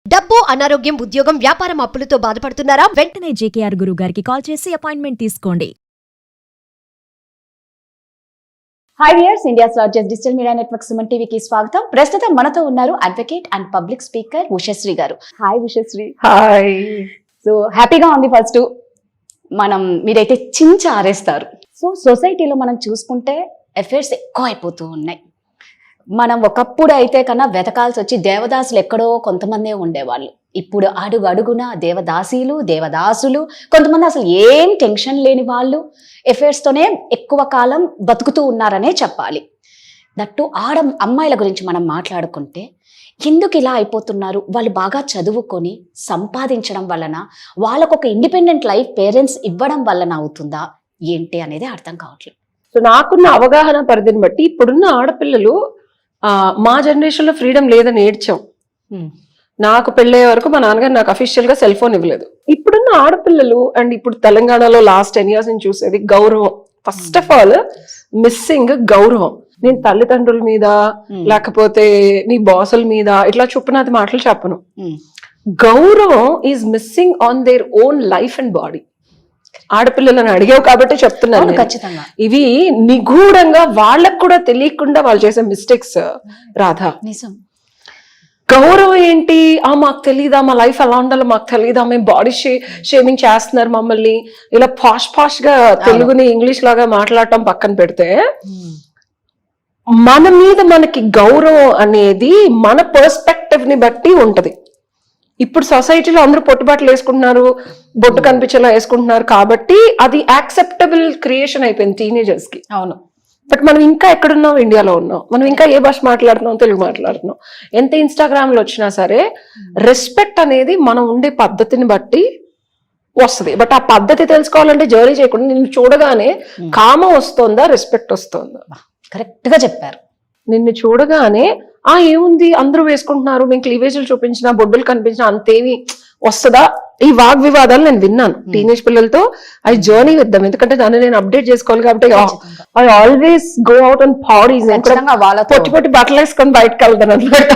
డబ్బు, అనారోగ్యం, ఉద్యోగం, వ్యాపారం అప్పులతో బాధపడుతున్నారా? వెంటనే జేకేఆర్ గురువు గారికి కాల్ చేసి అపాయింట్మెంట్ తీసుకోండి. Hi viewers, India's largest digital media network Suman టీవీకి స్వాగతం. ప్రస్తుతం మనతో ఉన్నారు advocate and public speaker Ushasri గారు. హాయ్ ఉషశ్రీ. హాయ్. సో హ్యాపీగా ఉంది. ఫస్ట్ మీరైతే చించి ఆరేస్తారు. సో సొసైటీలో మనం చూసుకుంటే అఫైర్స్ ఎక్కువ అయిపోతూ ఉన్నాయి. మనం ఒకప్పుడు అయితే కన్నా వెతకాల్సి వచ్చి దేవదాసులు ఎక్కడో కొంతమందే ఉండేవాళ్ళు. ఇప్పుడు అడుగు అడుగున దేవదాసీలు, దేవదాసులు, కొంతమంది అసలు ఏం టెన్షన్ లేని వాళ్ళు అఫైర్స్తోనే ఎక్కువ కాలం బతుకుతూ ఉన్నారనే చెప్పాలి. దట్టు అమ్మాయిల గురించి మనం మాట్లాడుకుంటే ఎందుకు ఇలా అయిపోతున్నారు? వాళ్ళు బాగా చదువుకొని సంపాదించడం వలన, వాళ్ళకు ఒక ఇండిపెండెంట్ లైఫ్ పేరెంట్స్ ఇవ్వడం వలన అవుతుందా ఏంటి అనేది అర్థం కావట్లేదు. సో నాకున్న అవగాహన పరిధిని బట్టి ఇప్పుడున్న ఆడపిల్లలు మా జనరేషన్ లో ఫ్రీడమ్ లేదని ఏడ్చాం. నాకు పెళ్ళయ్యే వరకు మా నాన్నగారు నాకు అఫీషియల్ గా సెల్ ఫోన్ ఇవ్వలేదు. ఇప్పుడున్న ఆడపిల్లలు అండ్ ఇప్పుడు తెలంగాణలో లాస్ట్ 10 years నుంచి చూసేది గౌరవం. ఫస్ట్ ఆఫ్ ఆల్ మిస్సింగ్ గౌరవం. నేను తల్లిదండ్రుల మీద లేకపోతే నీ బాసుల మీద ఇట్లా చొప్పునది మాటలు చెప్పను. గౌరవం is missing on their own life and body. ఆడపిల్లలను అడిగావు కాబట్టి చెప్తున్నాను. ఖచ్చితంగా ఇవి నిగూఢంగా వాళ్ళకు కూడా తెలియకుండా వాళ్ళు చేసే మిస్టేక్స్. రాధా, నిజం. గౌరవం ఏంటి? మాకు తెలీదా, మా లైఫ్ ఎలా ఉండాలో మాకు తెలీదా, మేము బాడీ షేమింగ్ చేస్తున్నారు మమ్మల్ని, ఇలా పాష్ గా తెలుగుని ఇంగ్లీష్ లాగా మాట్లాడటం పక్కన పెడితే, మన మీద మనకి గౌరవం అనేది మన పర్స్పెక్టివ్ ని బట్టి ఉంటది. ఇప్పుడు సొసైటీలో అందరూ పొట్టుబాట్లు వేసుకుంటున్నారు, బొట్టు కనిపించేలా వేసుకుంటున్నారు కాబట్టి అది యాక్సెప్టబుల్ క్రియేషన్ అయిపోయింది టీనేజర్స్ కి. అవును. బట్ మనం ఇంకా ఎక్కడున్నాం? ఇండియాలో ఉన్నాం. మనం ఇంకా ఏ భాష మాట్లాడుతున్నాం? తెలుగు మాట్లాడుతున్నాం. ఎంత ఇన్స్టాగ్రామ్ లో వచ్చినా సరే రెస్పెక్ట్ అనేది మనం ఉండే పద్ధతిని బట్టి వస్తుంది. బట్ ఆ పద్ధతి తెలుసుకోవాలంటే జర్నీ చేయకుండా నిన్ను చూడగానే కామం వస్తుందా, రెస్పెక్ట్ వస్తుందా? కరెక్ట్ గా చెప్పారు. నిన్ను చూడగానే ఏముంది అందరూ వేసుకుంటున్నారు, మేము క్లీవేజీలు చూపించినా బొడ్డులు కనిపించినా అంతేమి వస్తుందా? ఈ వాగ్వివాదాలు నేను విన్నాను టీనేజ్ పిల్లలతో. ఐ జర్నీ విద్దాం, ఎందుకంటే దాన్ని నేను అప్డేట్ చేసుకోవాలి కాబట్టి. I always go out on parties. పొట్టి పొట్టి బట్టలు వేసుకొని బయటకు వెళ్తాను అనమాట.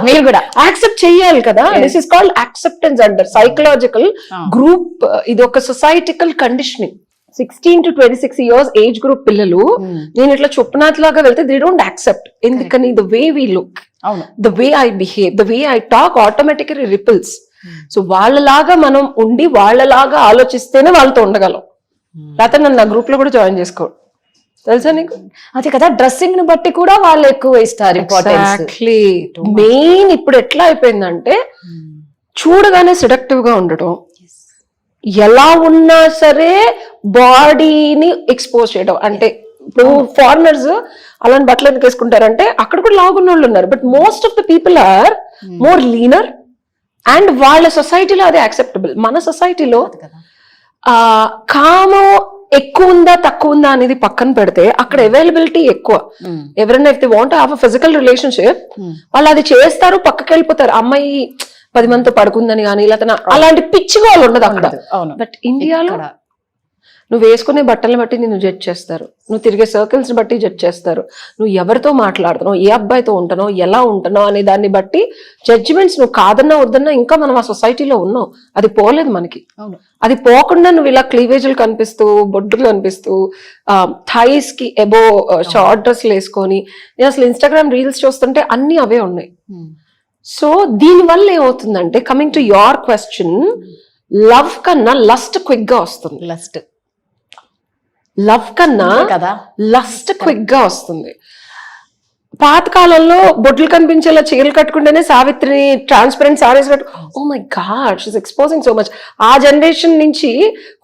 మీరు కూడా యాక్సెప్ట్ చెయ్యాలి కదా. దిస్ ఇస్ కాల్డ్ యాక్సెప్టెన్స్ అంటారు. సైకలాజికల్ గ్రూప్, ఇది ఒక societical conditioning. 16 to 26 years age group పిల్లలు నేను ఇట్లా చొప్పునాథ్లాగా వెళ్తే దే డోంట్ యాక్సెప్ట్. ఎందుకని? The way we look, the way I behave, the way I talk automatically ripples. So వాళ్ళలాగా మనం ఉండి వాళ్ళలాగా ఆలోచిస్తేనే వాళ్ళతో ఉండగలం. లేకపోతే నన్ను నా గ్రూప్ లో కూడా జాయిన్ చేసుకోడు. తెలుసా నీకు? అదే కదా, డ్రెస్సింగ్ ని బట్టి కూడా వాళ్ళు ఎక్కువ ఇస్తారు ఇంపార్టెన్స్. మెయిన్ ఇప్పుడు ఎట్లా అయిపోయిందంటే చూడగానే సెడక్టివ్ గా ఉండటం, ఎలా ఉన్నా సరే బాడీని ఎక్స్పోజ్ చేయడం. అంటే ఇప్పుడు ఫారినర్స్ అలాంటి బట్టలు ఎందుకు వేసుకుంటారంటే అక్కడ కూడా లాగున్న వాళ్ళు ఉన్నారు. But most of the people are more leaner and వాళ్ళ సొసైటీలో అది యాక్సెప్టబుల్. మన సొసైటీలో కామం ఎక్కువ ఉందా తక్కువ ఉందా అనేది పక్కన పెడితే అక్కడ అవైలబిలిటీ ఎక్కువ. ఎవరైనా if they want have a physical relationship వాళ్ళు అది చేస్తారు, పక్కకి వెళ్ళిపోతారు. అమ్మాయి 10 మందితో పడుకుందని కానీ ఇలా అలాంటి పిచ్చిగా వాళ్ళు ఉండదు అక్కడ. బట్ ఇండియాలో నువ్వు వేసుకునే బట్టలను బట్టి నిన్ను జడ్జ్ చేస్తారు, నువ్వు తిరిగే సర్కిల్స్ బట్టి జడ్జ్ చేస్తారు, నువ్వు ఎవరితో మాట్లాడుతున్నావు, ఏ అబ్బాయితో ఉంటానో, ఎలా ఉంటానో అనే దాన్ని బట్టి జడ్జిమెంట్స్. నువ్వు కాదన్నా వద్దన్నా ఇంకా మనం ఆ సొసైటీలో ఉన్నావు. అది పోలేదు మనకి. అది పోకుండా నువ్వు ఇలా క్లీవేజీలు కనిపిస్తూ, బొడ్డులు కనిపిస్తూ, థైస్ కి ఎబో షార్ట్ డ్రెస్లు వేసుకొని, నేను అసలు ఇన్స్టాగ్రామ్ రీల్స్ చూస్తుంటే అన్ని అవే ఉన్నాయి. సో దీనివల్ల ఏమవుతుందంటే, coming to your question, love కన్నా లస్ట్ క్విక్ గా వస్తుంది. లవ్ కన్నా లస్ట్ క్విక్ గా వస్తుంది. పాతకాలంలో బొడ్లు కనిపించేలా చీరలు కట్టుకుంటేనే సావిత్రిని transparent saris oh my god she's exposing so much. ఆ జనరేషన్ నుంచి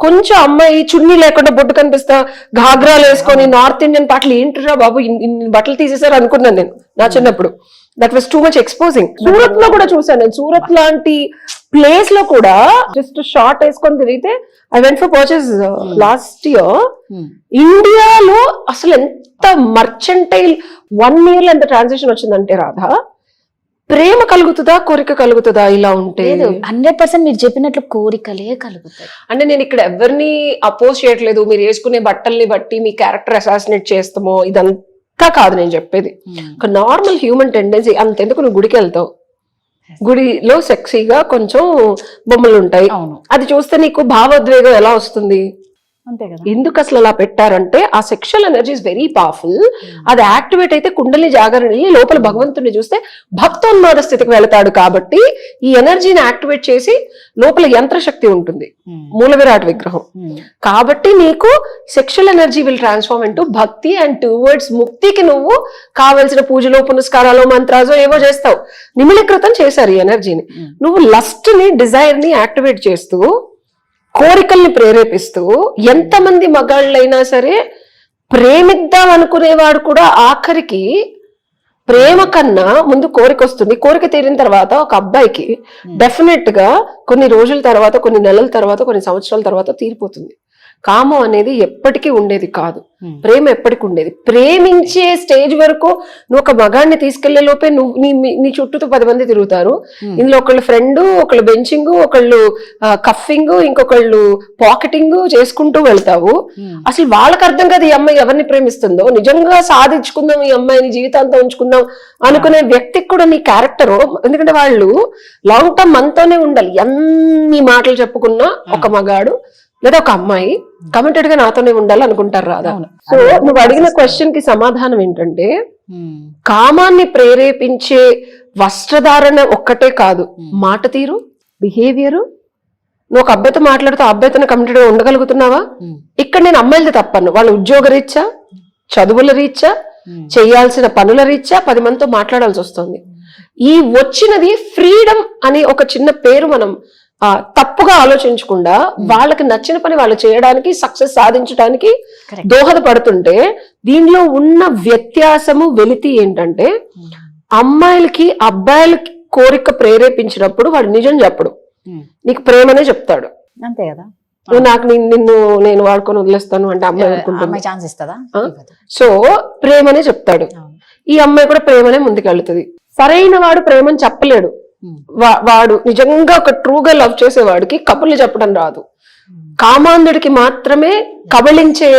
కొంచెం అమ్మాయి చున్నీ లేకుండా బొడ్డు కనిపిస్తా, ఘాగ్రాలు వేసుకొని నార్త్ ఇండియన్ పాటలు ఏంటిరా బాబు ఇన్ని బట్టలు తీసేసారు అనుకున్నాను నేను నా చిన్నప్పుడు. That was too much exposing. Surat లో కూడా చూసాను నేను. సూరత్ లాంటి ప్లేస్ లో కూడా జస్ట్ షార్ట్ వేసుకొని తిరిగితే I went for purchase last year. ఇండియాలో అసలు ఎంత మర్చెంటైల్ 1 year లో ఎంత ట్రాన్సాక్షన్ వచ్చిందంటే రాధా, ప్రేమ కలుగుతుందా కోరిక కలుగుతుందా ఇలా ఉంటే? 100% మీరు చెప్పినట్లు కోరికలే కలుగుతాయి. అంటే నేను ఇక్కడ ఎవరిని అపోజ్ చేయట్లేదు. మీరు వేసుకునే బట్టల్ని బట్టి మీ క్యారెక్టర్ అసాసినేట్ చేస్తామో ఇదంతా కాదు నేను చెప్పేది. ఒక నార్మల్ హ్యూమన్ టెండెన్సీ. అంతెందుకు నువ్వు గుడికి వెళ్తావు, గుడిలో సెక్సీగా కొంచెం బొమ్మలు ఉంటాయి. అవును. అది చూస్తే నీకు భావోద్వేగం ఎలా వస్తుంది? అంతే కదా. ఎందుకు అసలు అలా పెట్టారంటే ఆ sexual energy is very powerful. అది యాక్టివేట్ అయితే కుండలి జాగరణ లోపల భగవంతుడిని చూస్తే భక్తోన్మాద స్థితికి వెళతాడు. కాబట్టి ఈ ఎనర్జీని యాక్టివేట్ చేసి లోపల యంత్రశక్తి ఉంటుంది, మూల విరాట్ విగ్రహం. కాబట్టి నీకు sexual energy will transform into భక్తి అండ్ టువర్డ్స్ ముక్తికి నువ్వు కావలసిన పూజలు పునస్కారాలు మంత్రాలు ఏవో చేస్తావు. నిమిలీకృతం చేశారు ఈ ఎనర్జీని. నువ్వు లస్ట్ ని డిజైర్ ని యాక్టివేట్ చేస్తూ కోరికల్ని ప్రేరేపిస్తూ ఎంతమంది మగాళ్ళైనా సరే ప్రేమిద్దాం అనుకునేవాడు కూడా ఆఖరికి ప్రేమ కన్నా ముందు కోరిక వస్తుంది. కోరిక తీరిన తర్వాత ఒక అబ్బాయికి డెఫినెట్ గా కొన్ని రోజుల తర్వాత, కొన్ని నెలల తర్వాత, కొన్ని సంవత్సరాల తర్వాత తీరిపోతుంది. కామం అనేది ఎప్పటికీ ఉండేది కాదు, ప్రేమ ఎప్పటికి ఉండేది. ప్రేమించే స్టేజ్ వరకు నువ్వు ఒక మగాడిని తీసుకెళ్లే లోపే నువ్వు నీ చుట్టూతో 10 మంది తిరుగుతారు. ఇందులో ఒకళ్ళు ఫ్రెండ్, ఒకళ్ళు బెంచింగ్, ఒకళ్ళు కఫింగ్, ఇంకొకళ్ళు పాకెటింగ్ చేసుకుంటూ వెళ్తావు. అసలు వాళ్ళకి అర్థం కాదు ఈ అమ్మాయి ఎవరిని ప్రేమిస్తుందో. నిజంగా సాధించుకుందాం, ఈ అమ్మాయిని జీవితాంతం ఉంచుకుందాం అనుకునే వ్యక్తికి కూడా నీ క్యారెక్టర్, ఎందుకంటే వాళ్ళు లాంగ్ టర్మ్ మనతోనే ఉండాలి. ఎన్ని మాటలు చెప్పుకున్నా ఒక మగాడు లేదా ఒక అమ్మాయి కమిటెడ్ గా నాతోనే ఉండాలి అనుకుంటారు రాదా? సో నువ్వు అడిగిన క్వశ్చన్ కి సమాధానం ఏంటంటే, కామాన్ని ప్రేరేపించే వస్త్రధారణ ఒక్కటే కాదు, మాట తీరు, బిహేవియర్. నువ్వు ఒక అబ్బాయితో మాట్లాడుతూ ఆ అబ్బాయితో కమిటెడ్ గా ఉండగలుగుతున్నావా? ఇక్కడ నేను అమ్మాయిలతో తప్పను. వాళ్ళ ఉద్యోగ రీత్యా, చదువుల రీత్యా, చేయాల్సిన పనుల రీత్యా 10 మందితో మాట్లాడాల్సి వస్తుంది. ఈ వచ్చినది ఫ్రీడమ్ అని ఒక చిన్న పేరు మనం తప్పుగా ఆలోచించకుండా వాళ్ళకి నచ్చిన పని వాళ్ళు చేయడానికి, సక్సెస్ సాధించడానికి దోహదపడుతుంటే, దీనిలో ఉన్న వ్యత్యాసము వెలితి ఏంటంటే, అమ్మాయిలకి అబ్బాయిలకి కోరిక ప్రేరేపించినప్పుడు వాడు నిజం చెప్పడు, నీకు ప్రేమనే చెప్తాడు. అంతే కదా. నువ్వు నాకు నేను వాడుకొని వదిలేస్తాను అంటే అమ్మాయి ఛాన్స్ ఇస్తుందా? సో ప్రేమనే చెప్తాడు. ఈ అమ్మాయి కూడా ప్రేమనే ముందుకెళ్తుంది. సరైన వాడు ప్రేమని చెప్పలేడు. వాడు నిజంగా ఒక ట్రూగా లవ్ చేసేవాడికి కబుర్లు చెప్పడం రాదు. కామాంధుడికి మాత్రమే కబళించే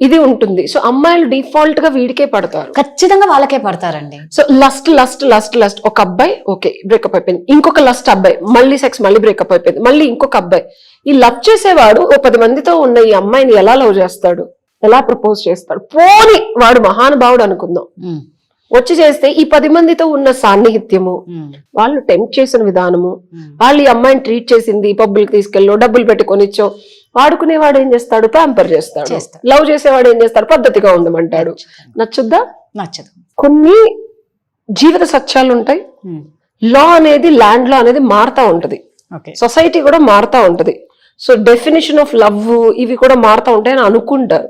ఇది ఉంటుంది. సో అమ్మాయిలు డిఫాల్ట్ గా వీడికే పడతారు, ఖచ్చితంగా వాళ్ళకే పడతారండి. So lust lust lust lust ఒక అబ్బాయి ఓకే బ్రేకప్ అయిపోయింది, ఇంకొక లస్ట్ అబ్బాయి మళ్ళీ సెక్స్, మళ్ళీ బ్రేకప్ అయిపోయింది, మళ్ళీ ఇంకొక అబ్బాయి. ఈ లవ్ చేసేవాడు ఓ 10 మందితో ఉన్న ఈ అమ్మాయిని ఎలా లవ్ చేస్తాడు, ఎలా ప్రపోజ్ చేస్తాడు? పోని వాడు మహానుభావుడు అనుకుందాం, వచ్చి చేస్తే ఈ 10 మందితో ఉన్న సాన్నిహిత్యము, వాళ్ళు టెంప్ట్ చేసిన విధానము, వాళ్ళు ఈ అమ్మాయిని ట్రీట్ చేసింది, పబ్బులకి తీసుకెళ్ళో, డబ్బులు పెట్టి కొనిచ్చో, వాడుకునేవాడు ఏం చేస్తాడు, ప్యాంపర్ చేస్తాడు. లవ్ చేసేవాడు ఏం చేస్తాడు, పద్ధతిగా ఉండమంటాడు. నచ్చుద్దా? నచ్చదు. కొన్ని జీవిత సత్యాలు ఉంటాయి. లా అనేది, ల్యాండ్ లా అనేది మారుతా ఉంటది, సొసైటీ కూడా మారుతా ఉంటది. సో డెఫినేషన్ ఆఫ్ లవ్ ఇవి కూడా మారుతా ఉంటాయి అని అనుకుంటారు.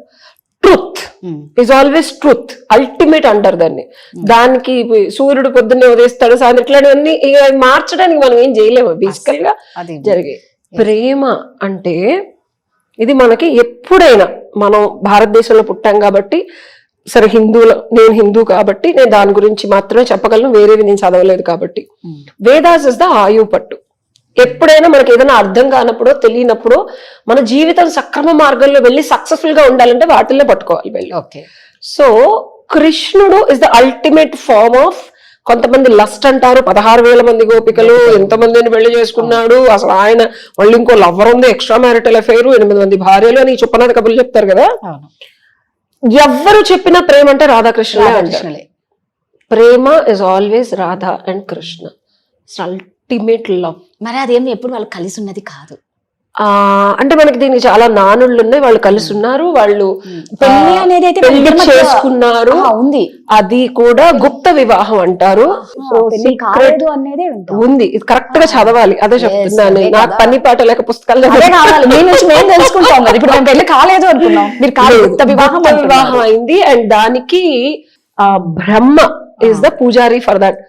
Truth is always truth, ultimate అంటారు దాన్ని. దానికి సూర్యుడు పొద్దున్నే ఉదయిస్తాడు, సాయంత్రం ఇట్లాంటివన్నీ మార్చడానికి మనం ఏం చేయలేము, బేసికల్ గా జరిగే. ప్రేమ అంటే ఇది మనకి ఎప్పుడైనా, మనం భారతదేశంలో పుట్టాం కాబట్టి, సరే నేను హిందూ కాబట్టి నేను దాని గురించి మాత్రమే చెప్పగలను, వేరేవి నేను చదవలేదు కాబట్టి. వేదాస్ ఇస్ ద ఆయువు పట్టు. ఎప్పుడైనా మనకి ఏదైనా అర్థం కానప్పుడు, తెలియనప్పుడు, మన జీవితం సక్రమ మార్గంలో వెళ్ళి సక్సెస్ఫుల్ గా ఉండాలంటే వాటిల్లో పట్టుకోవాలి వెళ్ళి. సో కృష్ణుడు is the ultimate form of, కొంతమంది లస్ట్ అంటారు, 16,000 మంది గోపికలు, ఎంతమందిని పెళ్లి చేసుకున్నాడు, అసలు ఆయన మళ్ళీ ఇంకో లవర్ ఉంది, ఎక్స్ట్రా మ్యారిటల్ అఫైర్, 8 మంది భార్యలు అని చుప్పనాథ కబుర్లు చెప్తారు కదా. ఎవ్వరు చెప్పినా ప్రేమ అంటే రాధాకృష్ణలే. Prema is always Radha and Krishna, ultimate love. మరి అదేమి ఎప్పుడు వాళ్ళు కలిసి ఉన్నది కాదు. అంటే మనకి దీనికి చాలా నానుళ్ళు ఉన్నాయి. వాళ్ళు కలిసి ఉన్నారు, వాళ్ళు పెళ్లి అనేది అయితే పెళ్లి చేసుకున్నారు, ఉంది. అది కూడా గుప్త వివాహం అంటారు. ఉంది, ఇది కరెక్ట్ గా చదవాలి. అదే చెప్తున్నాను, నాకు పని పాట లేక పుస్తకాలు తెలుసుకుంటాం కదా. ఇప్పుడు మేము పెళ్లి కాలేదు అనుకున్నాం, మీరు వివాహం అయింది. అండ్ దానికి బ్రహ్మ ఈస్ ద పూజారి ఫర్ దట్.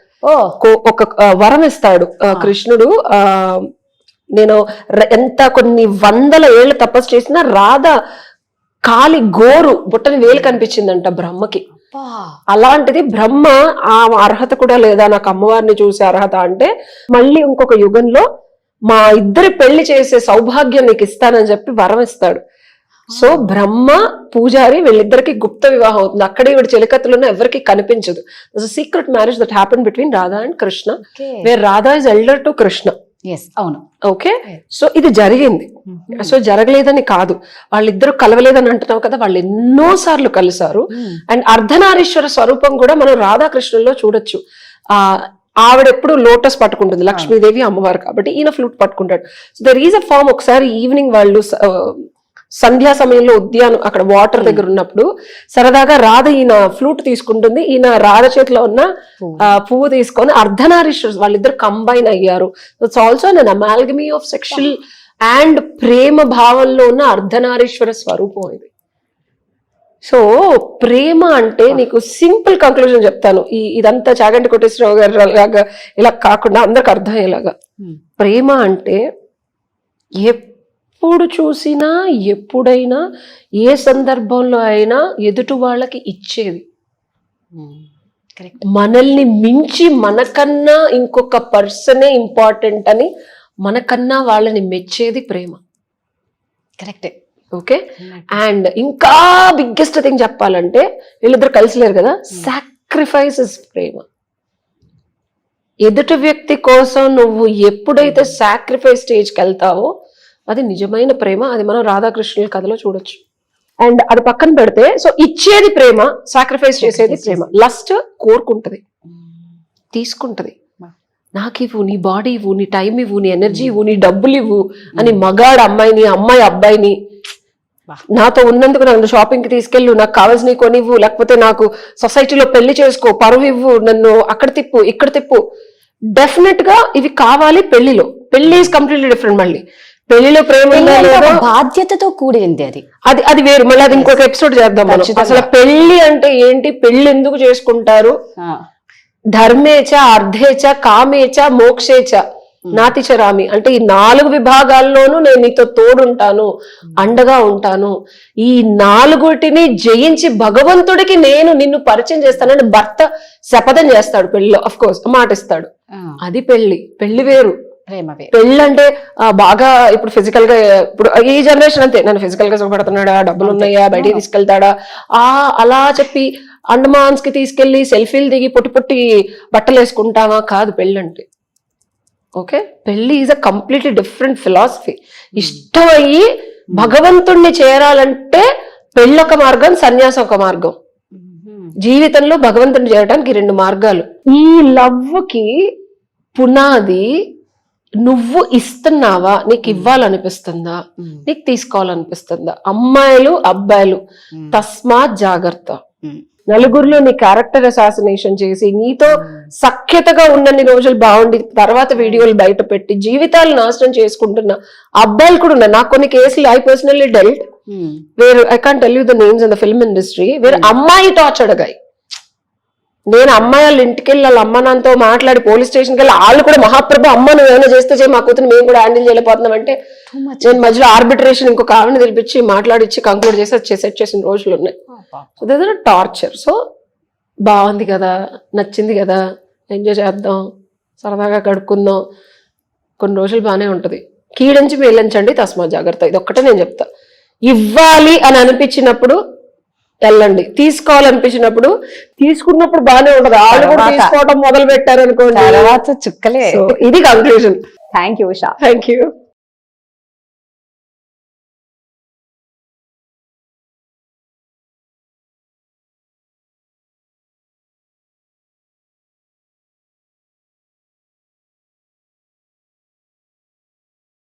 ఒక వరం ఇస్తాడు కృష్ణుడు. నేను కొన్ని 100 ఏళ్ళు తపస్సు చేసినా రాధ కాలి గోరు బుట్టని వేలు కనిపించిందంట బ్రహ్మకి. అలాంటిది బ్రహ్మ ఆ అర్హత కూడా లేదా నాకు అమ్మవారిని చూసే అర్హత అంటే, మళ్ళీ ఇంకొక యుగంలో మా ఇద్దరి పెళ్లి చేసే సౌభాగ్యం నీకు ఇస్తానని చెప్పి వరం ఇస్తాడు. సో బ్రహ్మ పూజారి వీళ్ళిద్దరికి గుప్త వివాహం అవుతుంది. అక్కడే వీడి చెలికత్తులను ఎవరికి కనిపించదు. Secret marriage that happen between Radha and Krishna, where Radha is elder to Krishna. అవును. ఓకే, సో ఇది జరిగింది. సో జరగలేదని కాదు, వాళ్ళిద్దరు కలవలేదని అంటున్నావు కదా, వాళ్ళు ఎన్నో సార్లు కలిసారు. అండ్ అర్ధనారీశ్వర స్వరూపం కూడా మనం రాధాకృష్ణుల్లో చూడొచ్చు. ఆవిడ ఎప్పుడు లోటస్ పట్టుకుంటుంది, లక్ష్మీదేవి అమ్మవారు కాబట్టి, ఈయన ఫ్లూట్ పట్టుకుంటాడు. So there is a form. ఒకసారి ఈవినింగ్ వాళ్ళు సంధ్యా సమయంలో ఉద్యానం అక్కడ వాటర్ దగ్గర ఉన్నప్పుడు సరదాగా రాధ ఈయన ఫ్లూట్ తీసుకుంటుంది, ఈయన రాధ చేతిలో ఉన్న పువ్వు తీసుకొని అర్ధనారీశ్వర వాళ్ళిద్దరు కంబైన్ అయ్యారు. It's also an amalgamy of sexual and ప్రేమ భావంలో ఉన్న అర్ధనారీశ్వర స్వరూపం ఇది. సో ప్రేమ అంటే నీకు సింపుల్ కంక్లూజన్ చెప్తాను, ఇదంతా చాగంటి కోటేశ్వరరావు గారు లాగా ఇలా కాకుండా అందరికి అర్థమయ్యేలాగా. ప్రేమ అంటే ఎప్పుడు చూసినా ఎప్పుడైనా ఏ సందర్భంలో అయినా ఎదుటి వాళ్ళకి ఇచ్చేది. మనల్ని మించి మనకన్నా ఇంకొక పర్సనే ఇంపార్టెంట్ అని మనకన్నా వాళ్ళని మెచ్చేది ప్రేమ. కరెక్టే. ఓకే, అండ్ ఇంకా బిగ్గెస్ట్ థింగ్ చెప్పాలంటే వీళ్ళిద్దరు కలిసిలేరు కదా, సాక్రిఫైస్ ఇస్ ప్రేమ. ఎదుటి వ్యక్తి కోసం నువ్వు ఎప్పుడైతే సాక్రిఫైస్ స్టేజ్కి వెళ్తావో అది నిజమైన ప్రేమ. అది మనం రాధాకృష్ణుల కథలో చూడొచ్చు. అండ్ అది పక్కన పెడితే, సో ఇచ్చేది ప్రేమ, సాక్రిఫైస్ చేసేది ప్రేమ. లస్ట్ కోరుకుంటది, తీసుకుంటది. నాకు ఇవ్వు, నీ బాడీ ఇవ్వు, నీ టైం ఇవ్వు, నీ ఎనర్జీ ఇవ్వు, నీ డబ్బులు ఇవ్వు అని మగాడు అమ్మాయిని, అమ్మాయి అబ్బాయిని నాతో ఉన్నందుకు నన్ను షాపింగ్ కి తీసుకెళ్ళు, నాకు కావాల్సిన కొనివ్వు, లేకపోతే నాకు సొసైటీలో పెళ్లి చేసుకో, పరువు ఇవ్వు, నన్ను అక్కడ తిప్పు ఇక్కడ తిప్పు. డెఫినెట్ గా ఇవి కావాలి పెళ్లిలో. పెళ్లి ఈజ్ కంప్లీట్లీ డిఫరెంట్. మళ్ళీ పెళ్లిలో ప్రేమ బాధ్యతతో కూడింది అది, అది అది వేరు. మళ్ళీ అది ఇంకొక ఎపిసోడ్ చేద్దాం మనం. అసలు పెళ్లి అంటే ఏంటి, పెళ్లి ఎందుకు చేసుకుంటారు, ధర్మేచ అర్ధేచ కామేచ మోక్షేచ నాతిచరామి అంటే ఈ 4 విభాగాల్లోనూ నేను నీతో తోడుంటాను, అండగా ఉంటాను. ఈ 4టిని జయించి భగవంతుడికి నేను నిన్ను పరిచయం చేస్తానని భర్త శపథం చేస్తాడు పెళ్లిలో. అఫ్ కోర్స్ మాట ఇస్తాడు. అది పెళ్లి. పెళ్లి వేరు, పెళ్ళి అంటే బాగా ఇప్పుడు ఫిజికల్ గా, ఇప్పుడు ఈ జనరేషన్ అంతే, నన్ను ఫిజికల్ గా సుఖపడుతున్నాడా, డబ్బులు ఉన్నాయా, బయటికి తీసుకెళ్తాడా, అలా చెప్పి అండమాన్స్ కి తీసుకెళ్లి సెల్ఫీలు దిగి పొట్టి పొట్టి బట్టలు వేసుకుంటావా, కాదు పెళ్ళి అంటే. Okay, pelli is a completely different philosophy. ఇష్టమయ్యి భగవంతుణ్ణి చేరాలంటే పెళ్ళి ఒక మార్గం, సన్యాసం ఒక మార్గం. జీవితంలో భగవంతుని చేరడానికి 2 మార్గాలు. ఈ లవ్ కి పునాది నువ్వు ఇస్తున్నావా, నీకు ఇవ్వాలనిపిస్తుందా, నీకు తీసుకోవాలనిపిస్తుందా. అమ్మాయిలు అబ్బాయిలు తస్మాత్ జాగ్రత్త. నలుగురిలో నీ క్యారెక్టర్ అసాసినేషన్ చేసి నీతో సఖ్యతగా ఉన్నన్ని రోజులు బాగుండి తర్వాత వీడియోలు బయట పెట్టి జీవితాలు నాశనం చేసుకుంటున్న అబ్బాయిలు కూడా ఉన్నారు. నాకు కొన్ని కేసులు I personally dwelt where I can't tell you the names in the film industry where అమ్మాయి టార్చర్డ్ గాయ్. నేను అమ్మాయి వాళ్ళ ఇంటికి వెళ్ళి వాళ్ళ అమ్మ నాన్నతో మాట్లాడి పోలీస్ స్టేషన్కి వెళ్ళి వాళ్ళు కూడా మహాప్రభు అమ్మ నువ్వు ఏమైనా చేస్తే చేయి, మా కూతురు మేము కూడా హ్యాండిల్ చేయలేకపోతున్నాం అంటే నేను మధ్యలో ఆర్బిట్రేషన్ ఇంకొక ఆవిడని తెలిపించి మాట్లాడిచ్చి కంక్లూడ్ చేసి సెట్ చేసిన రోజులు ఉన్నాయి. So this is torture. So బాగుంది కదా, నచ్చింది కదా, ఎంజాయ్ చేద్దాం, సరదాగా గడుపుకుందాం, కొన్ని రోజులు బాగానే ఉంటది. కీడించి మేలించండి, తస్మా జాగ్రత్త. ఇది ఒక్కటే నేను చెప్తా. ఇవ్వాలి అని అనిపించినప్పుడు వెళ్ళండి, తీసుకోవాలనిపించినప్పుడు తీసుకున్నప్పుడు బాగానే ఉంటది. వాళ్ళు కూడా తీసుకోవడం మొదలు పెట్టారు అనుకోండి, తర్వాత చుక్కలే. ఇది conclusion. Thank you Usha. Thank you.